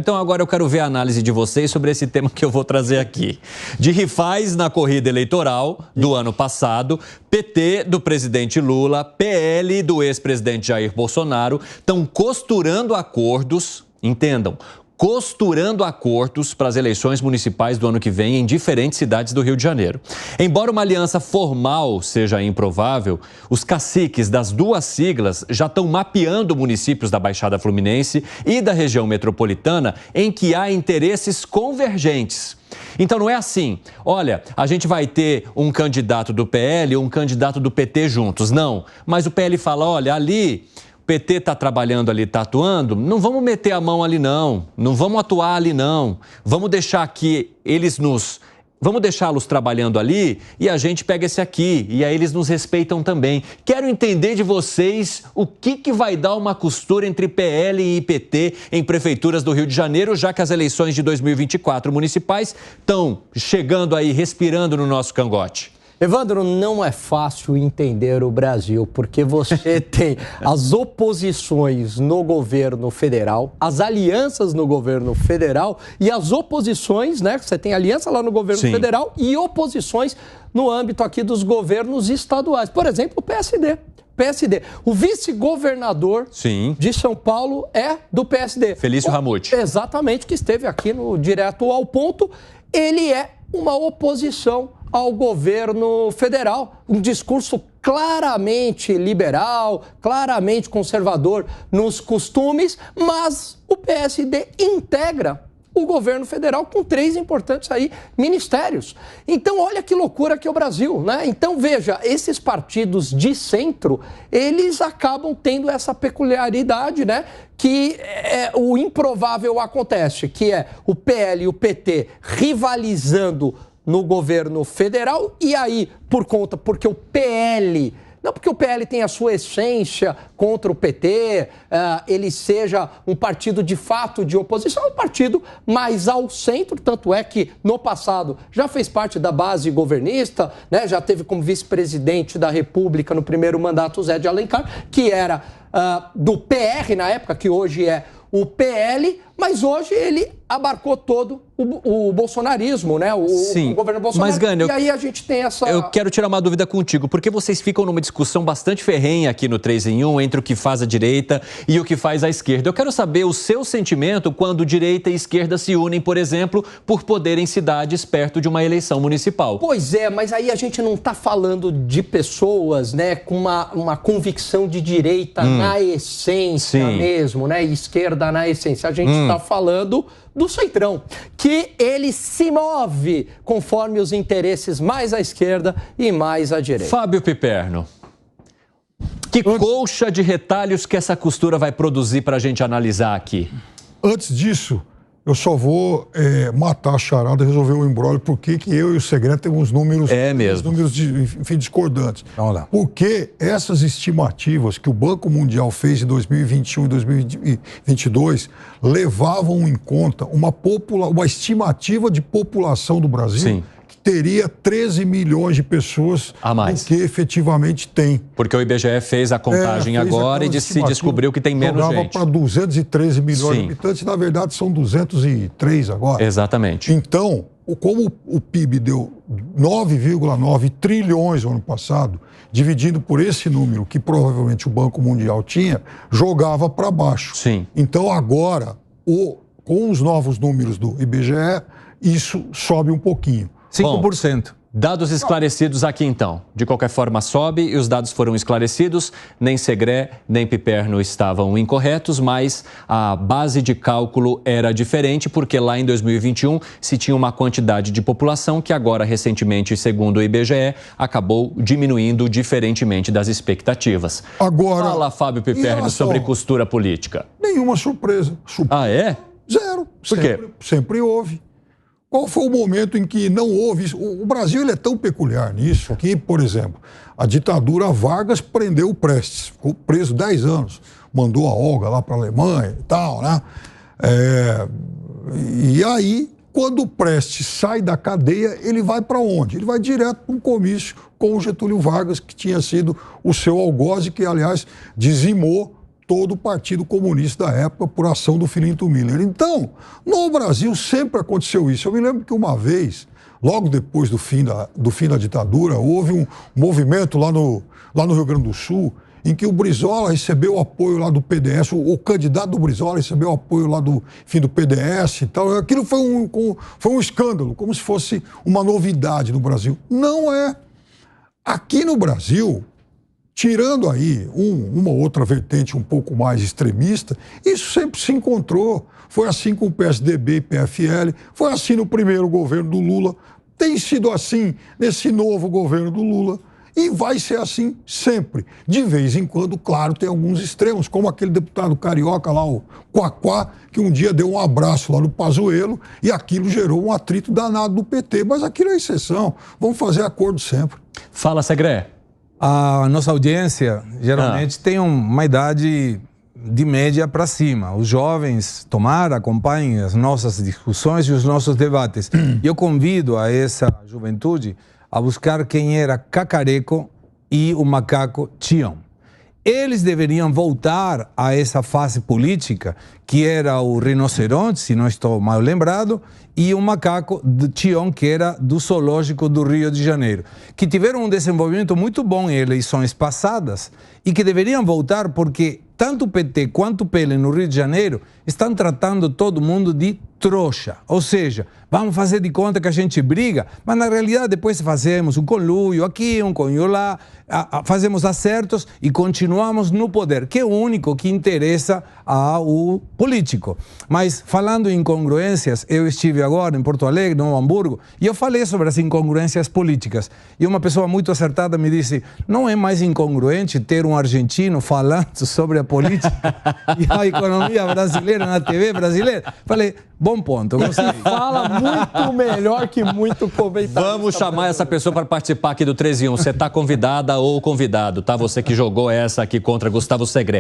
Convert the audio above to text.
Então agora eu quero ver a análise de vocês sobre esse tema que eu vou trazer aqui. De rivais na corrida eleitoral do ano passado, PT do presidente Lula, PL do ex-presidente Jair Bolsonaro estão costurando acordos, entendam, costurando acordos para as eleições municipais do ano que vem em diferentes cidades do Rio de Janeiro. Embora uma aliança formal seja improvável, os caciques das duas siglas já estão mapeando municípios da Baixada Fluminense e da região metropolitana em que há interesses convergentes. Então não é assim, olha, a gente vai ter um candidato do PL e um candidato do PT juntos, não. Mas o PL fala, olha, ali... O PT está trabalhando ali, está atuando, não vamos meter a mão ali não vamos atuar ali não, vamos deixar aqui vamos deixá-los trabalhando ali e a gente pega esse aqui e aí eles nos respeitam também. Quero entender de vocês o que vai dar uma costura entre PL e PT em prefeituras do Rio de Janeiro, já que as eleições de 2024 municipais estão chegando aí, respirando no nosso cangote. Evandro, não é fácil entender o Brasil, porque você tem as oposições no governo federal, as alianças no governo federal e as oposições, né? Você tem aliança lá no governo federal e oposições no âmbito aqui dos governos estaduais. Por exemplo, o PSD. O vice-governador de São Paulo é do PSD. Felício Ramute. Exatamente, que esteve aqui no Direto ao Ponto. Ele é uma oposição ao governo federal, um discurso claramente liberal, claramente conservador nos costumes, mas o PSD integra o governo federal com 3 importantes aí ministérios. Então, olha que loucura que é o Brasil, né? Então, veja, esses partidos de centro, eles acabam tendo essa peculiaridade, né? Que o improvável acontece, que é o PL e o PT rivalizando no governo federal e aí, porque o PL... Não porque o PL tem a sua essência contra o PT, ele seja um partido de fato de oposição, é um partido mais ao centro, tanto é que no passado já fez parte da base governista, né? Já teve como vice-presidente da República no primeiro mandato o Zé de Alencar, que era do PR na época, que hoje é o PL, mas hoje ele abarcou todo o bolsonarismo, né? O governo Bolsonaro. Mas, Gane, e aí a gente tem essa... Eu quero tirar uma dúvida contigo, porque vocês ficam numa discussão bastante ferrenha aqui no 3 em 1 entre o que faz a direita e o que faz a esquerda. Eu quero saber o seu sentimento quando direita e esquerda se unem, por exemplo, por poder em cidades perto de uma eleição municipal. Pois é, mas aí a gente não está falando de pessoas, né, com uma convicção de direita na essência mesmo, né, esquerda na essência. A gente está falando do Centrão, que ele se move conforme os interesses mais à esquerda e mais à direita. Fábio Piperno, que colcha de retalhos que essa costura vai produzir para a gente analisar aqui? Antes disso, eu só vou matar a charada e resolver o imbróglio, porque que eu e o Segrão temos números, números discordantes. Vamos lá. Porque essas estimativas que o Banco Mundial fez em 2021 e 2022 levavam em conta uma estimativa de população do Brasil que teria 13 milhões de pessoas a mais do que efetivamente tem. Porque o IBGE fez a contagem agora e se descobriu que tem menos gente. Para 213 milhões de habitantes, na verdade são 203 agora. Exatamente. Então, como o PIB deu 9,9 trilhões no ano passado, dividindo por esse número que provavelmente o Banco Mundial tinha, jogava para baixo. Então agora, com os novos números do IBGE, isso sobe um pouquinho. 5%. Bom, dados esclarecidos aqui então. De qualquer forma sobe e os dados foram esclarecidos. Nem Segré, nem Piperno estavam incorretos, mas a base de cálculo era diferente porque lá em 2021 se tinha uma quantidade de população que agora recentemente, segundo o IBGE, acabou diminuindo diferentemente das expectativas. Agora, fala, Fábio Piperno, sobre costura política. Nenhuma surpresa. Ah, é? Zero. Por quê? Sempre houve. Qual foi o momento em que não houve isso? O Brasil ele é tão peculiar nisso que, por exemplo, a ditadura Vargas prendeu o Prestes, ficou preso 10 anos, mandou a Olga lá para a Alemanha e tal, né? E aí, quando o Prestes sai da cadeia, ele vai para onde? Ele vai direto para um comício com o Getúlio Vargas, que tinha sido o seu algoz, que, aliás, dizimou todo o Partido Comunista da época por ação do Filinto Miller. Então, no Brasil sempre aconteceu isso. Eu me lembro que uma vez, logo depois do fim da ditadura, houve um movimento lá no Rio Grande do Sul em que o Brizola recebeu apoio lá do PDS, o candidato do Brizola recebeu apoio lá do PDS e tal. Aquilo foi um escândalo, como se fosse uma novidade no Brasil. Não é. Aqui no Brasil, tirando aí uma outra vertente um pouco mais extremista, isso sempre se encontrou. Foi assim com o PSDB e PFL, foi assim no primeiro governo do Lula, tem sido assim nesse novo governo do Lula. E vai ser assim sempre. De vez em quando, claro, tem alguns extremos, como aquele deputado carioca lá, o Quaquá, que um dia deu um abraço lá no Pazuello e aquilo gerou um atrito danado do PT. Mas aquilo é exceção. Vamos fazer acordo sempre. Fala, Segré. A nossa audiência geralmente tem uma idade de média para cima. Os jovens, acompanhem as nossas discussões e os nossos debates. E eu convido a essa juventude a buscar quem era Cacareco e o macaco Tião. Eles deveriam voltar a essa fase política que era o rinoceronte, se não estou mal lembrado, e o macaco Tião, que era do zoológico do Rio de Janeiro, que tiveram um desenvolvimento muito bom em eleições passadas e que deveriam voltar porque tanto o PT quanto o PL no Rio de Janeiro estão tratando todo mundo de trouxa. Ou seja, vamos fazer de conta que a gente briga, mas na realidade depois fazemos um conluio aqui, um conluio lá, fazemos acertos e continuamos no poder, que é o único que interessa ao político. Mas falando em incongruências, eu estive agora em Porto Alegre, no Hamburgo, e eu falei sobre as incongruências políticas. E uma pessoa muito acertada me disse, não é mais incongruente ter um argentino falando sobre a política e a economia brasileira na TV brasileira? Falei, bom ponto, gostei. Fala muito melhor que muito comentário. Vamos chamar essa pessoa para participar aqui do 13 em 1. Você está convidada ou convidado, tá? Você que jogou essa aqui contra Gustavo Segré.